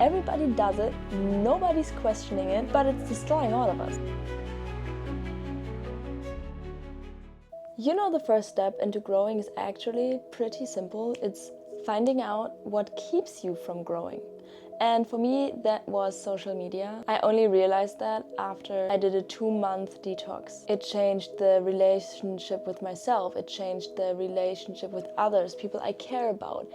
Everybody does it, nobody's questioning it, but it's destroying all of us. You know, the first step into growing is actually pretty simple. It's finding out what keeps you from growing. And for me, that was social media. I only realized that after I did a 2-month detox. It changed the relationship with myself. It changed the relationship with others, people I care about.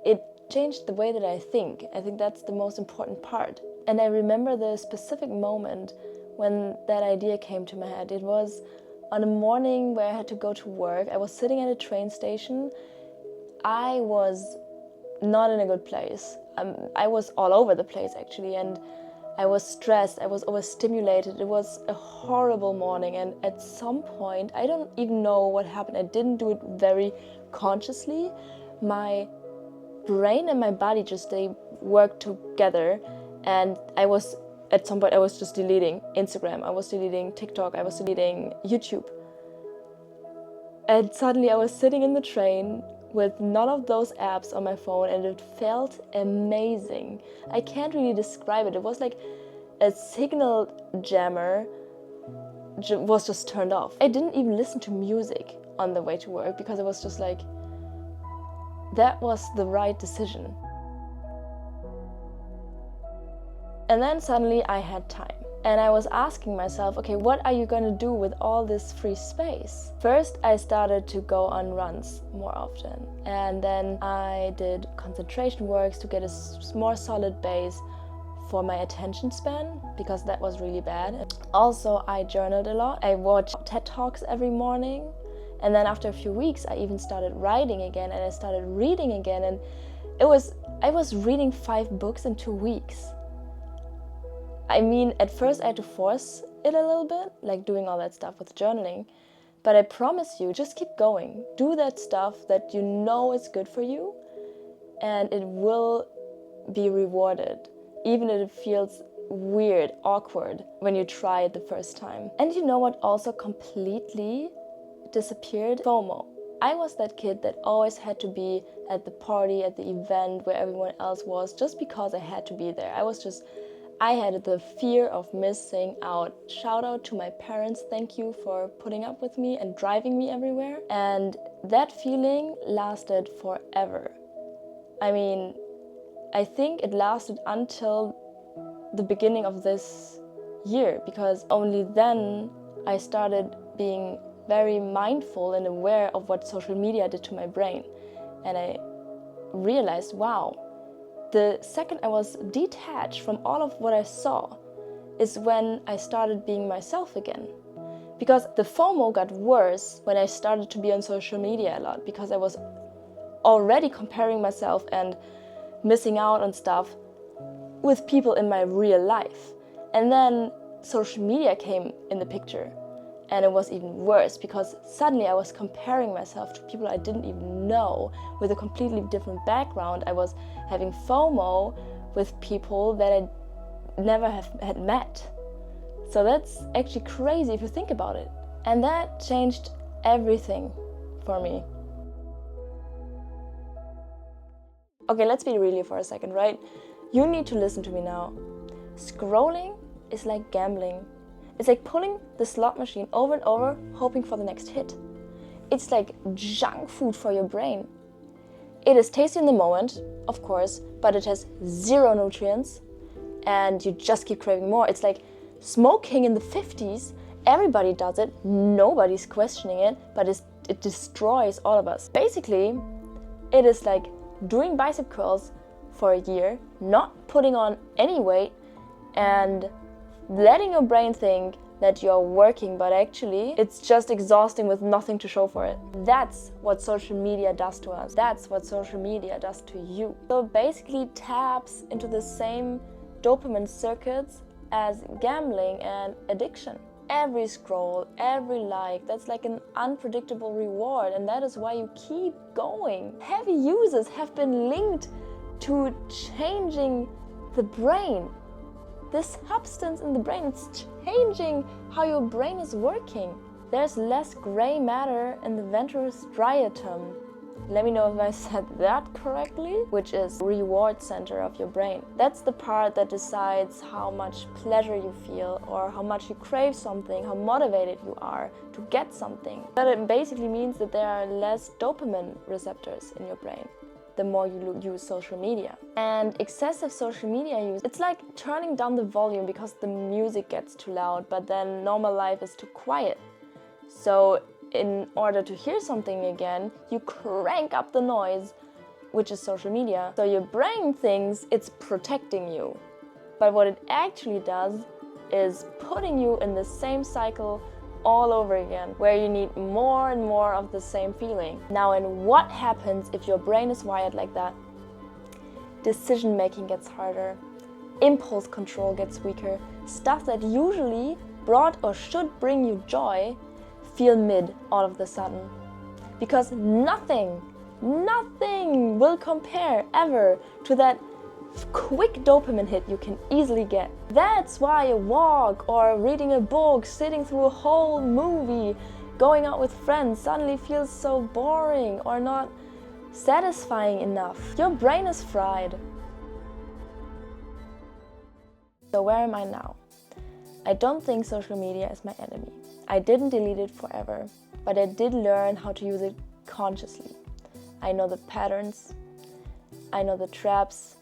It changed the way that I think. I think that's the most important part. And I remember the specific moment when that idea came to my head. It was on a morning where I had to go to work. I was sitting at a train station. I was not in a good place. I was all over the place actually, and I was stressed, I was overstimulated. It was a horrible morning, and at some point, I don't even know what happened. I didn't do it very consciously. My brain and my body they worked together, and at some point I was just deleting Instagram, I was deleting TikTok, I was deleting YouTube. And suddenly I was sitting in the train with none of those apps on my phone, and it felt amazing. I can't really describe it. It was like a signal jammer was just turned off. I didn't even listen to music on the way to work because I was just like, that was the right decision. And then suddenly I had time. And I was asking myself, okay, what are you going to do with all this free space? First, I started to go on runs more often. And then I did concentration works to get a more solid base for my attention span, because that was really bad. Also, I journaled a lot. I watched TED Talks every morning. And then after a few weeks, I even started writing again, and I started reading again. And I was reading 5 books in 2 weeks. I mean, at first I had to force it a little bit, like doing all that stuff with journaling. But I promise you, just keep going. Do that stuff that you know is good for you, and it will be rewarded, even if it feels weird, awkward when you try it the first time. And you know what also completely disappeared? FOMO. I was that kid that always had to be at the party, at the event where everyone else was, just because I had to be there. I had the fear of missing out. Shout out to my parents, thank you for putting up with me and driving me everywhere. And that feeling lasted forever. I mean, I think it lasted until the beginning of this year, because only then I started being very mindful and aware of what social media did to my brain. And I realized, wow, the second I was detached from all of what I saw is when I started being myself again. Because the FOMO got worse when I started to be on social media a lot, because I was already comparing myself and missing out on stuff with people in my real life. And then social media came in the picture, and it was even worse, because suddenly I was comparing myself to people I didn't even know with a completely different background. I was having FOMO with people that I never had met. So that's actually crazy if you think about it. And that changed everything for me. Okay, let's be real for a second, right? You need to listen to me now. Scrolling is like gambling. It's like pulling the slot machine over and over, hoping for the next hit. It's like junk food for your brain. It is tasty in the moment, of course, but it has 0 nutrients, and you just keep craving more. It's like smoking in the 50s. Everybody does it, nobody's questioning it, but it destroys all of us. Basically, it is like doing bicep curls for a year, not putting on any weight, and letting your brain think that you're working, but actually it's just exhausting with nothing to show for it. That's what social media does to us. That's what social media does to you. So it basically taps into the same dopamine circuits as gambling and addiction. Every scroll, every like, that's like an unpredictable reward, and that is why you keep going. Heavy users have been linked to changing the brain. This substance in the brain, it's changing how your brain is working. There's less gray matter in the ventral striatum. Let me know if I said that correctly, which is reward center of your brain. That's the part that decides how much pleasure you feel or how much you crave something, how motivated you are to get something. But it basically means that there are less dopamine receptors in your brain the more you use social media. And excessive social media use, it's like turning down the volume because the music gets too loud, but then normal life is too quiet. So in order to hear something again, you crank up the noise, which is social media. So your brain thinks it's protecting you. But what it actually does is putting you in the same cycle all over again, where you need more and more of the same feeling. Now, and what happens if your brain is wired like that? Decision making gets harder, impulse control gets weaker, stuff that usually brought or should bring you joy feel mid all of the sudden. Because nothing will compare ever to that quick dopamine hit you can easily get. That's why a walk or reading a book, sitting through a whole movie, going out with friends suddenly feels so boring or not satisfying enough. Your brain is fried. So where am I now? I don't think social media is my enemy. I didn't delete it forever, but I did learn how to use it consciously. I know the patterns, I know the traps,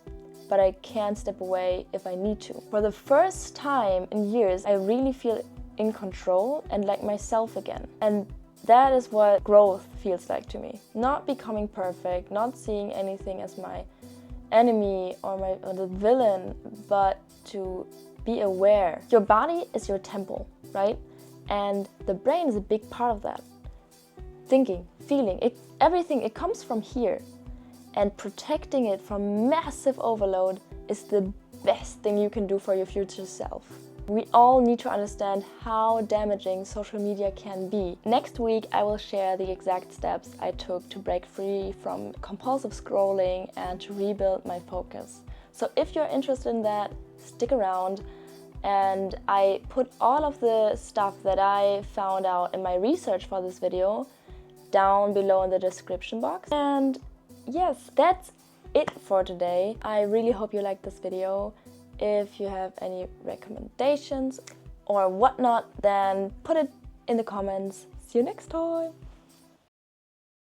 but I can't step away if I need to. For the first time in years, I really feel in control and like myself again. And that is what growth feels like to me. Not becoming perfect, not seeing anything as my enemy or the villain, but to be aware. Your body is your temple, right? And the brain is a big part of that. Thinking, feeling, everything, it comes from here. And protecting it from massive overload is the best thing you can do for your future self. We all need to understand how damaging social media can be. Next week, I will share the exact steps I took to break free from compulsive scrolling and to rebuild my focus. So if you're interested in that, stick around. And I put all of the stuff that I found out in my research for this video down below in the description box. And yes, that's it for today. I really hope you liked this video. If you have any recommendations or whatnot, then put it in the comments. See you next time.